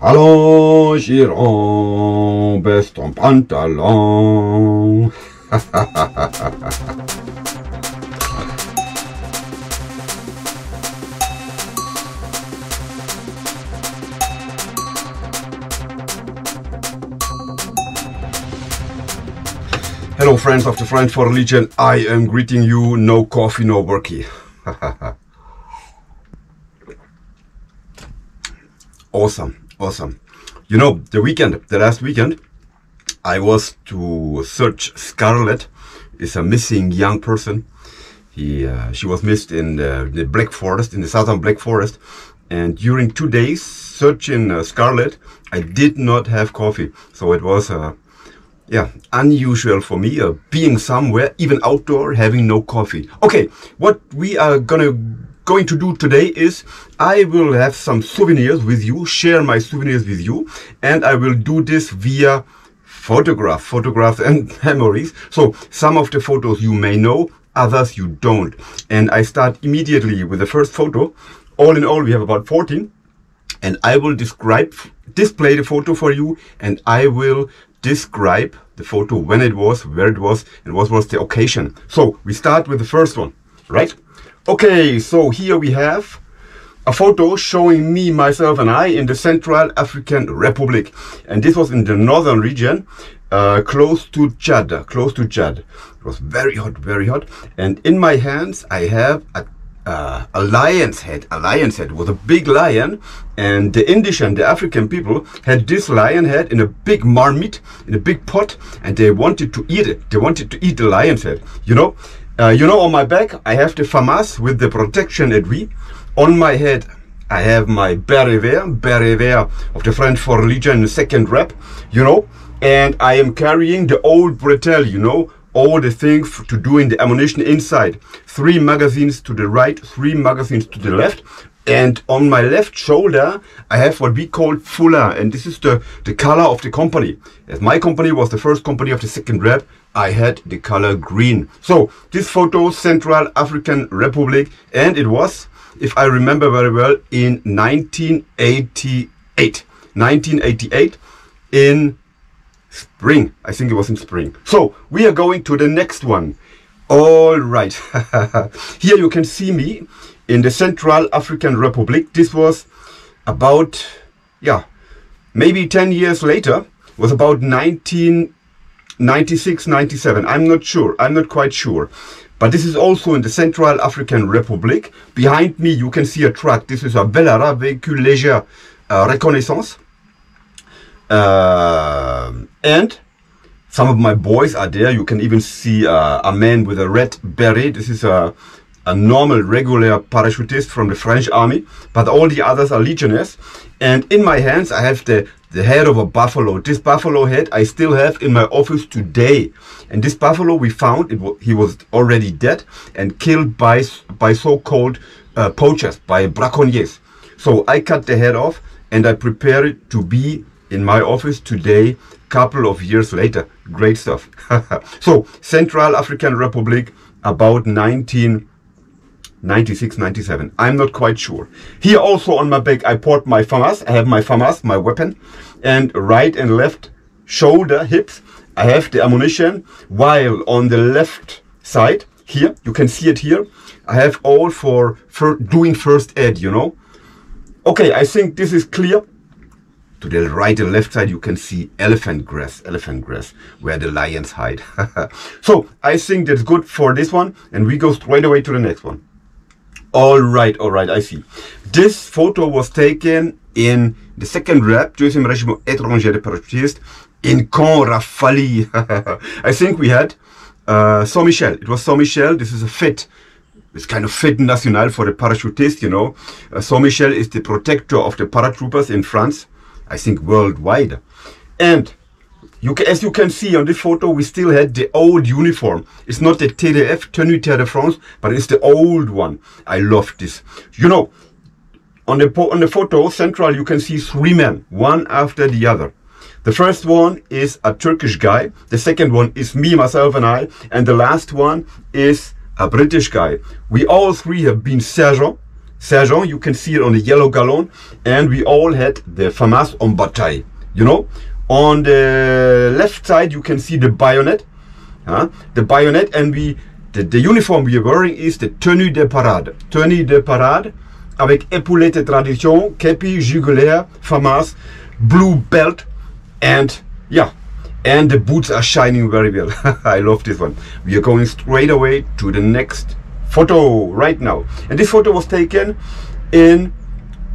Allons, Giron, baisse ton pantalon. Hello friends of the French Legion, I am greeting you, no coffee, no worky. Awesome. You know, the last weekend, I was to search Scarlett. It's a missing young person. She was missed in the Black Forest, in the southern Black Forest. And during 2 days searching Scarlett, I did not have coffee. So it was unusual for me, being somewhere, even outdoor, having no coffee. Okay, what we are going to do today is I will have some souvenirs with you, share my souvenirs with you, and I will do this via photographs and memories. So some of the photos you may know, others you don't. And I start immediately with the first photo. All in all, we have about 14, and I will display the photo for you, and I will describe the photo, when it was, where it was, and what was the occasion. So we start with the first one, right? Okay, so here we have a photo showing me, myself, and I in the Central African Republic, and this was in the northern region, close to Chad. It was very hot, and in my hands I have a lion's head. It was a big lion, and the Indian, the African people, had this lion head in a big marmite, in a big pot, and they wanted to eat it. They wanted to eat the lion's head. You know, on my back I have the FAMAS with the protection aiguille. On my head I have my beret vert of the French Legion, second rep. You know, and I am carrying the old bretelle. You know, all the things to do in the ammunition inside. 3 magazines to the right, 3 magazines to the left. And on my left shoulder, I have what we call foulard. And this is the color of the company. As my company was the first company of the second rep, I had the color green. So this photo, Central African Republic, and it was, if I remember very well, in 1988. 1988 in spring. I think it was in spring. So we are going to the next one. All right. Here you can see me in the Central African Republic. This was about, maybe 10 years later. It was about 1996, 97. I'm not sure. I'm not quite sure. But this is also in the Central African Republic. Behind me you can see a truck. This is a Velara, véhicule léger reconnaissance. And some of my boys are there. You can even see a man with a red beret. This is a normal, regular parachutist from the French army, but all the others are legionnaires. And in my hands I have the head of a buffalo. This buffalo head I still have in my office today. And this buffalo we found, he was already dead and killed by so-called poachers, by braconniers. So I cut the head off and I prepare it to be in my office today, couple of years later. Great stuff. So Central African Republic, about 1996, 97. I'm not quite sure. Here also on my back I port my FAMAS. I have my FAMAS, my weapon, and right and left shoulder, hips, I have the ammunition, while on the left side here, you can see it here, I have all for doing first aid, you know. Okay, I think this is clear. To the right and left side you can see elephant grass, where the lions hide. So I think that's good for this one, and we go straight away to the next one. All right, I see. This photo was taken in the second rep, 2e Régiment étranger de parachutistes, in Camp Rafali. I think we had Saint-Michel. It was Saint-Michel. This is a fit. It's kind of fit national for the parachutists, you know. Saint-Michel is the protector of the paratroopers in France, I think worldwide. And as you can see on this photo, we still had the old uniform. It's not the TDF, Tenue de France, but it's the old one. I love this. You know, on the photo, central, you can see 3 men, one after the other. The first one is a Turkish guy. The second one is me, myself, and I. And the last one is a British guy. We all 3 have been sergeant sergeant. You can see it on the yellow galloon. And we all had the FAMAS en bataille, you know. On the left side, you can see the bayonet. The bayonet, and the uniform we are wearing is the tenue de parade. Tenue de parade, avec épaulette de tradition, képi, jugulaire, FAMAS, blue belt, and yeah, and the boots are shining very well. I love this one. We are going straight away to the next photo right now. And this photo was taken in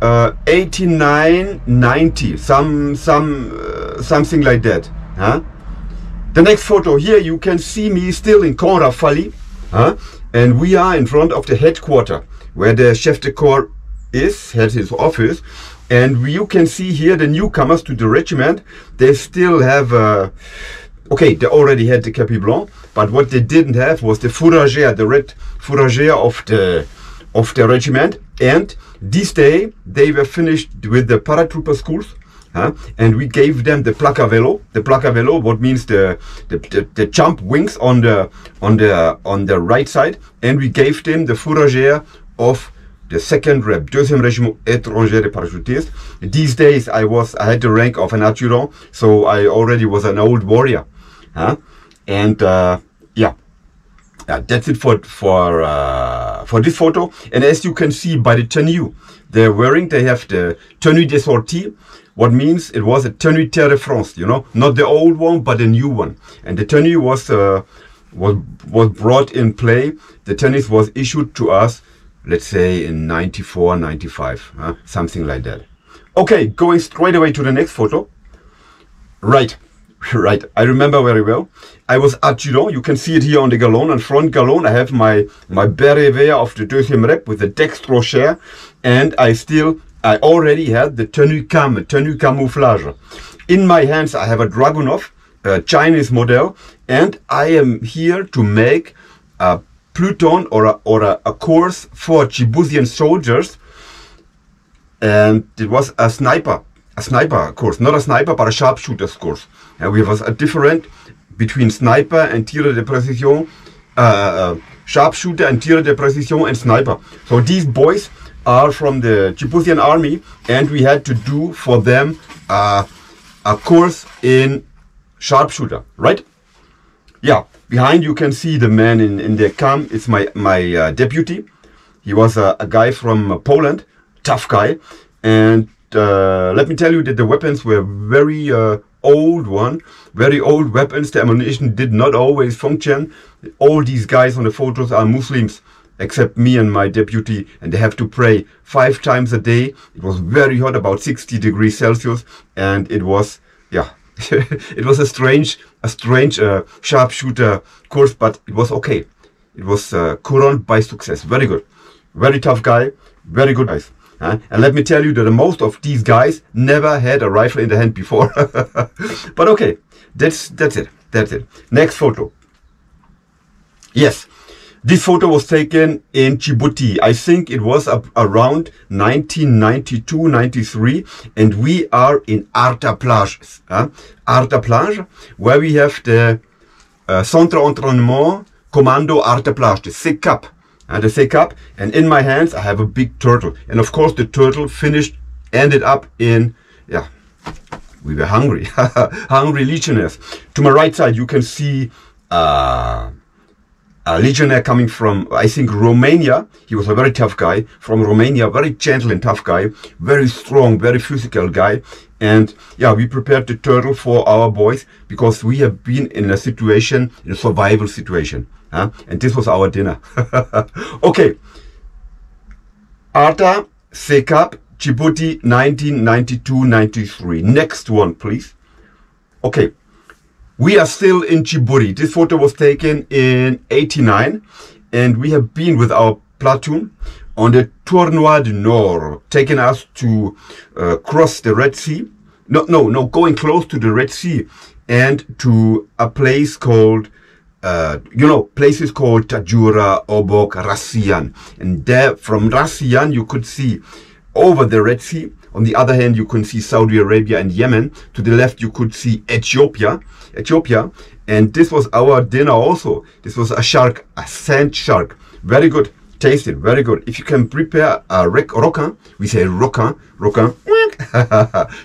89, 90, something like that. The next photo here, you can see me still in Camp Rafali, and we are in front of the headquarters where the chef de corps had his office. And you can see here the newcomers to the regiment. They still have, okay, they already had the Capi Blanc, but what they didn't have was the fourragère, the red fourragère of the regiment. And this day they were finished with the paratrooper schools, and we gave them the placa velo. The placa velo, what means the jump wings on the right side, and we gave them the fourragère of the second rep, deuxième régiment étranger de parachutistes. These days I had the rank of an adjutant, so I already was an old warrior, and yeah, that's it for this photo. And as you can see by the tenue they're wearing, they have the tenue de sortie, what means it was a tenue Terre de France, you know, not the old one but the new one. And the tenue was brought in play. The tenue was issued to us, let's say in 94, 95, something like that. Okay, going straight away to the next photo. Right, I remember very well. I was adjutant. You can see it here on the galloon. On front galloon, I have my beret vert of the deuxième rep with the dextrocher, and I already had the tenue camouflage. In my hands, I have a Dragunov, a Chinese model, and I am here to make a platoon or a course for Djiboutian soldiers, and it was a sniper course, not a sniper but a sharpshooter's course. And we was a different between sniper and tir de précision, sharpshooter and tir de précision and sniper. So these boys are from the Djiboutian army, and we had to do for them a course in sharpshooter, right? Yeah. Behind you can see the man in the cam. It's my deputy. He was a guy from Poland, tough guy. And let me tell you that the weapons were very old weapons. The ammunition did not always function. All these guys on the photos are Muslims, except me and my deputy, and they have to pray 5 times a day. It was very hot, about 60 degrees Celsius, and it was, yeah, it was a strange sharpshooter course, but it was okay. It was couroned by success. Very good, very tough guy, very good guys. And let me tell you that most of these guys never had a rifle in the hand before. But okay, that's it. Next photo. Yes, this photo was taken in Djibouti. I think it was around 1992, 93, and we are in Arta Plage. Arta Plage, where we have the Centre Entraînement Commando Arta Plage, the CECAP. The CECAP, and in my hands I have a big turtle. And of course the turtle ended up in, yeah, we were hungry. Hungry legionnaires. To my right side you can see a legionnaire coming from, I think, Romania. He was a very tough guy from Romania, very gentle and tough guy, very strong, very physical guy. And yeah, we prepared the turtle for our boys because we have been in a survival situation. And this was our dinner. Okay. Arta, CECAP, Djibouti, 1992-93. Next one, please. Okay. We are still in Djibouti. This photo was taken in 89, and we have been with our platoon on the Tournoi du Nord, taking us to cross the Red Sea. No, going close to the Red Sea and to a place called, places called Tajura, Obok, Rassian. And there, from Rassian, you could see over the Red Sea. On the other hand, you could see Saudi Arabia and Yemen. To the left, you could see Ethiopia. And this was our dinner also. This was a shark, a sand shark. Very good. Taste it, very good. If you can prepare a requin, we say requin,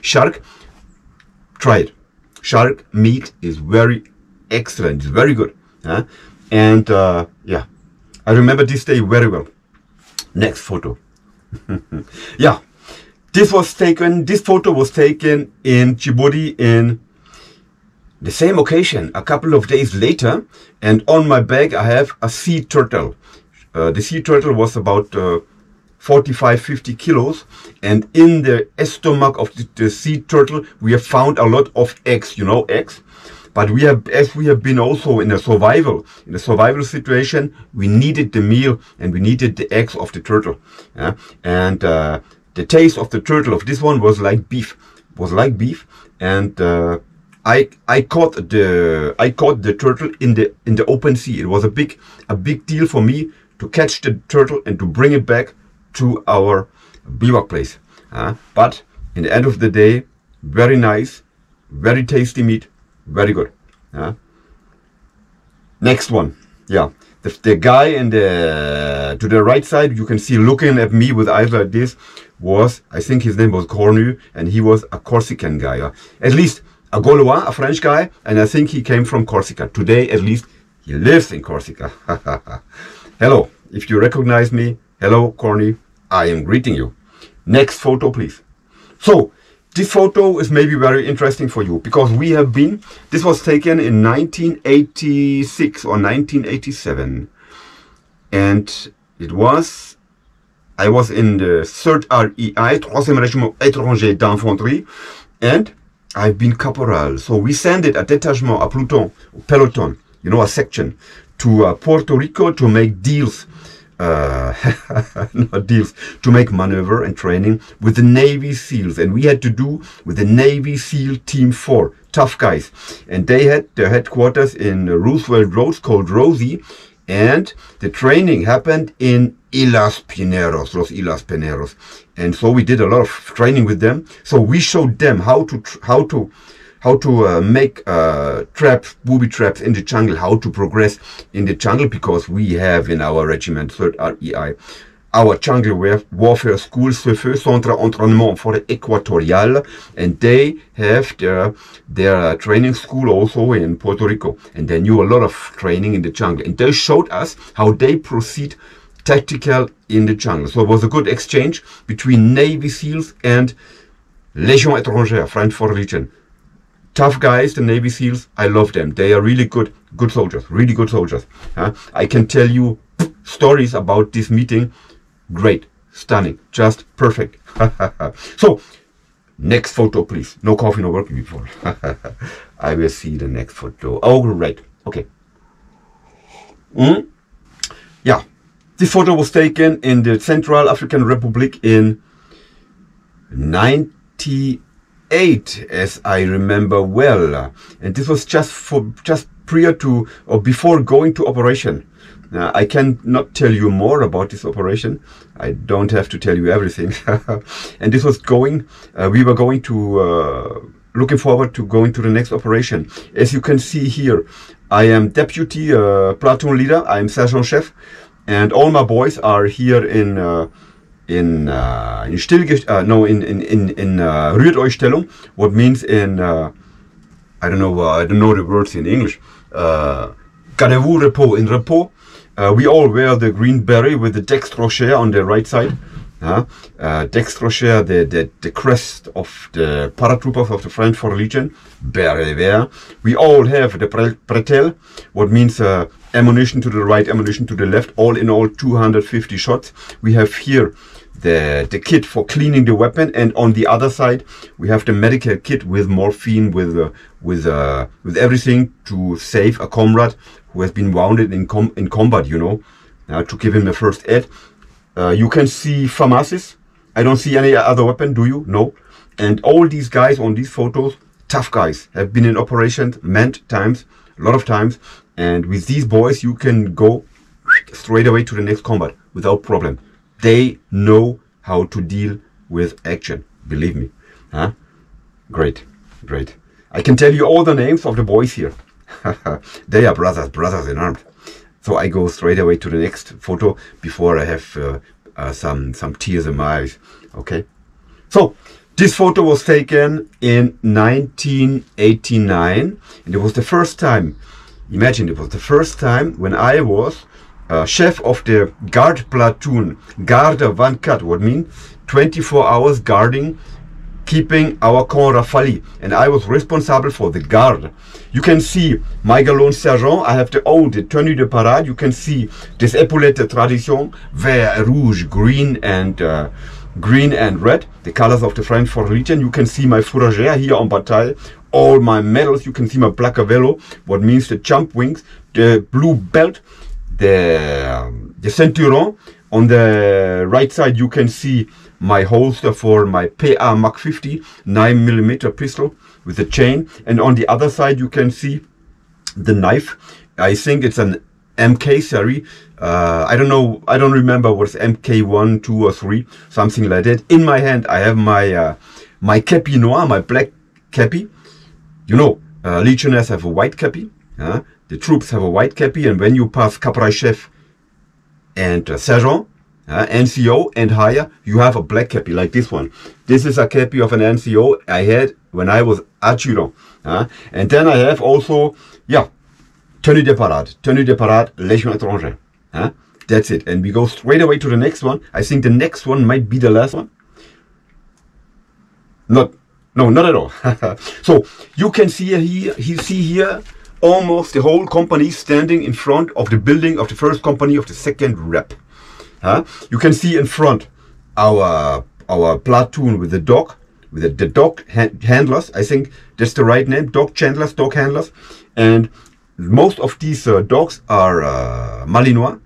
shark, try it. Shark meat is very excellent, it's very good. And yeah, I remember this day very well. Next photo. Yeah, this photo was taken in Djibouti in the same occasion, a couple of days later, and on my bag I have a sea turtle. The sea turtle was about 45-50 kilos, and in the stomach of the sea turtle we have found a lot of eggs, you know, eggs. But as we have been also in a survival situation, we needed the meal and we needed the eggs of the turtle. And the taste of the turtle of this one was like beef, and I caught the turtle in the open sea. It was a big deal for me to catch the turtle and to bring it back to our bivouac place. But in the end of the day, very nice, very tasty meat, very good. Next one. Yeah, the guy in to the right side, you can see looking at me with eyes like this, was, I think his name was Cornu, and he was a Corsican guy. At least a Gaulois, a French guy, and I think he came from Corsica. Today, at least, he lives in Corsica. Hello, if you recognize me, hello, Corny, I am greeting you. Next photo, please. So, this photo is maybe very interesting for you, because this was taken in 1986 or 1987. And I was in the 3rd REI, Troisième Régiment Étranger d'Infanterie, and I've been caporal. So we sent it a detachment, a peloton, you know, a section, to Puerto Rico to make deals, not deals, to make maneuver and training with the Navy SEALs. And we had to do with the Navy SEAL Team 4, tough guys. And they had their headquarters in Roosevelt Road, called Rosie. And the training happened in Los Islas Pineros. And so we did a lot of training with them. So we showed them how to make traps, booby traps in the jungle, how to progress in the jungle, because we have in our regiment, 3rd REI, our jungle warfare school, ce feu centre entraînement for Equatorial, and they have their training school also in Puerto Rico, and they knew a lot of training in the jungle, and they showed us how they proceed tactical in the jungle. So it was a good exchange between Navy SEALs and Légion étrangère, French Foreign Legion. Tough guys, the Navy SEALs, I love them. They are really good soldiers, really good soldiers. I can tell you stories about this meeting. Great, stunning, just perfect. So, next photo, please. No coffee, no working before. I will see the next photo. Oh, right, okay. Yeah, this photo was taken in the Central African Republic in 1998, as I remember well. And this was just prior to or before going to operation. I cannot tell you more about this operation. I don't have to tell you everything. And this was we were going to, looking forward to going to the next operation. As you can see here, I am deputy platoon leader. I am sergeant chef, and all my boys are here in Rührt euch Stellung, what means in I don't know the words in English. Gardez-vous repos, in repos. We all wear the green beret with the dextrochere on the right side. Dextrochere, the crest of the paratroopers of the French Foreign Legion. Beret vert. We all have the bretel, what means ammunition to the right, ammunition to the left. All in all, 250 shots. We have here the kit for cleaning the weapon, and on the other side we have the medical kit with morphine, with everything to save a comrade who has been wounded in combat, you know, to give him the first aid. You can see FAMASes. I don't see any other weapon, do you? No. And all these guys on these photos, tough guys, have been in operations many times, a lot of times, and with these boys you can go straight away to the next combat without problem. They know how to deal with action, believe me. Great, great. I can tell you all the names of the boys here. They are brothers in arms. So I go straight away to the next photo before I have some tears in my eyes. Okay. So this photo was taken in 1989, and it was the first time. Imagine, it was the first time when I was chef of the guard platoon, garde 24, what means 24 hours guarding, keeping our camp Rafali, and I was responsible for the guard. You can see my galon sergent. I have the old tenue de parade. You can see this épaulettes tradition, vert, rouge, green and red, the colors of the French Legion. You can see my fourragère here on bataille, all my medals. You can see my black velo, what means the jump wings, the blue belt, the ceinturon. On the right side you can see my holster for my PA Mach 50 9mm pistol with a chain, and on the other side you can see the knife. I think it's an MK series. I don't know, I don't remember what's MK1, 2 or 3, something like that. In my hand I have my my kepi noir, my black kepi. You know, legionnaires have a white kepi. The troops have a white kepi, and when you pass caporal chef and sergeant, NCO and higher, you have a black kepi like this one. This is a kepi of an NCO I had when I was adjutant. And then I have also, yeah, tenue de parade, Légion étrangère. That's it. And we go straight away to the next one. I think the next one might be the last one. No, not at all. So you can see here almost the whole company standing in front of the building of the first company of the second rep. You can see in front our platoon with the dog, with the dog handlers. I think that's the right name, dog handlers. And most of these dogs are Malinois,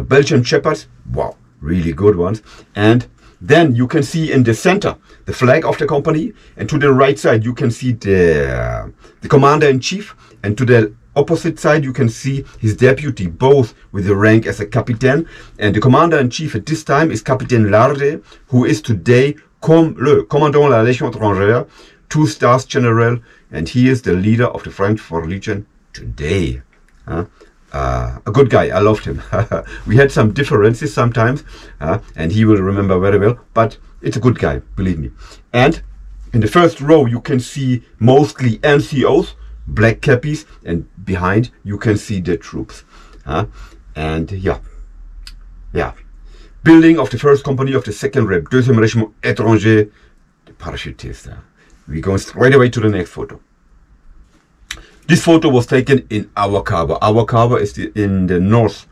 Belgian Shepherds. Wow, really good ones. And then you can see in the center the flag of the company, and to the right side you can see the commander-in-chief, and to the opposite side you can see his deputy, both with the rank as a capitaine. And the commander-in-chief at this time is Capitaine Larde, who is today le commandant de la Légion étrangère, 2 stars general, and he is the leader of the French Legion today. A good guy, I loved him. We had some differences sometimes, and he will remember very well, but it's a good guy, believe me. And in the first row you can see mostly NCOs, black cappies, and behind you can see the troops. And yeah, building of the first company of the second rep, Deuxième Régiment étranger, the parachutist. We're going straight away to the next photo. This photo was taken in Awakaba. Awakaba is in the north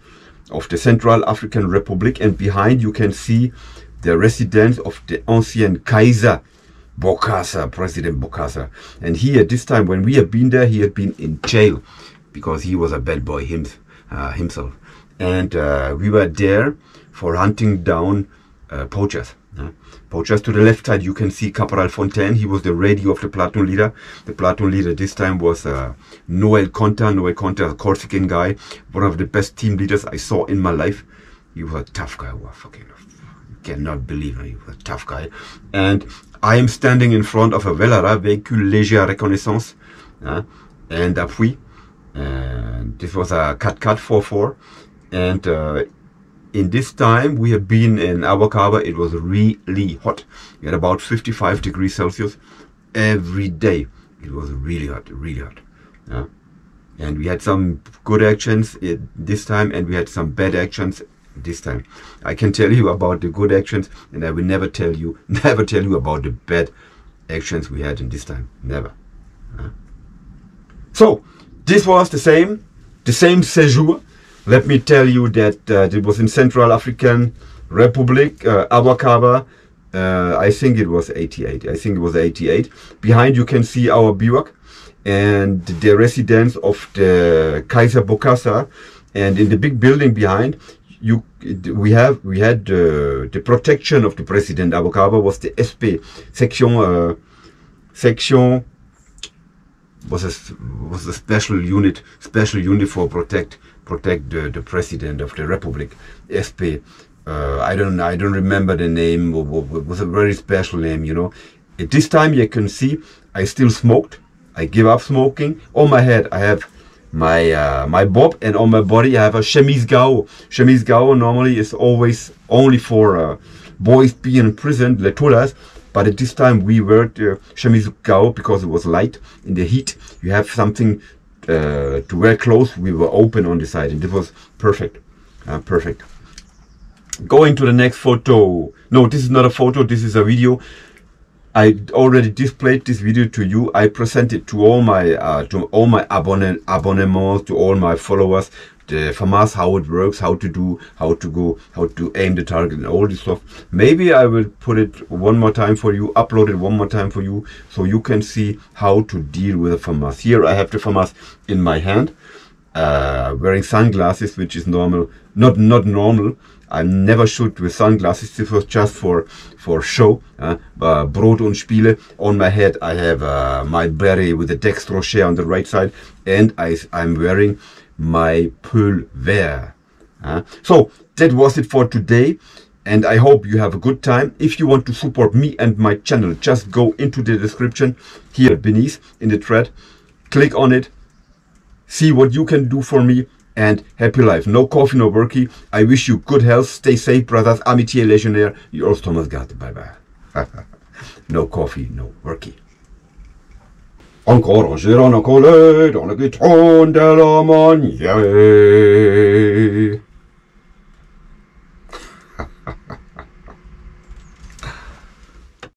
of the Central African Republic, and behind you can see the residence of the ancien Kaiser Bokassa, President Bokassa. And he, at this time when we have been there, he had been in jail because he was a bad boy himself. And we were there for hunting down poachers. Poachers. To the left side you can see Caporal Fontaine. He was the radio of the platoon leader. The platoon leader this time was Noel Conta. Noel Conta, a Corsican guy, one of the best team leaders I saw in my life. He was a tough guy. Wow, fucking, cannot believe it. He was a tough guy. And I am standing in front of a Velara, véhicule léger à reconnaissance, and appui. And this was a 4x4 4. And in this time we have been in Awakaba. It was really hot. We had about 55 degrees Celsius every day. It was really hot, really hot. And we had some good actions this time, and we had some bad actions this time. I can tell you about the good actions, and I will never tell you about the bad actions we had in this time. Never. So this was the same séjour. Let me tell you that it was in Central African Republic, Awakaba. I think it was 88. Behind you can see our bivouac and the residence of the Kaiser Bokassa. And in the big building behind, we had the protection of the president. Awakaba was the SP section was a special unit for protect the president of the republic. SP. I don't remember the name. It was a very special name, you know. At this time you can see I still smoked. I give up smoking. On my head I have my bob, and on my body I have a chemise gao. Chemise gao normally is always only for boys being in prison, letolas, but at this time we wear chemise gao because it was light in the heat. You have something to wear clothes. We were open on the side, and it was perfect. Perfect. Going to the next photo. No, this is not a photo, this is a video. I already displayed this video to you. I presented to all my abonnements, to all my followers, the FAMAS, how it works, how to do, how to go, how to aim the target, and all this stuff. Maybe I will put it one more time for you, upload it one more time for you, so you can see how to deal with the FAMAS. Here I have the FAMAS in my hand, wearing sunglasses, which is normal, not normal. I never shoot with sunglasses. This was just for show. Brot und Spiele. On my head I have my beret with the dextrochet on the right side, and I'm wearing my pull vert. So that was it for today, and I hope you have a good time. If you want to support me and my channel, just go into the description here beneath in the thread, click on it, see what you can do for me, and happy life. No coffee, no worky. I wish you good health. Stay safe, brothers. Amitié légionnaire. Yours, Thomas Gast. Bye bye. No coffee, no worky. Encore un gérant en colère dans le guitron de la manière.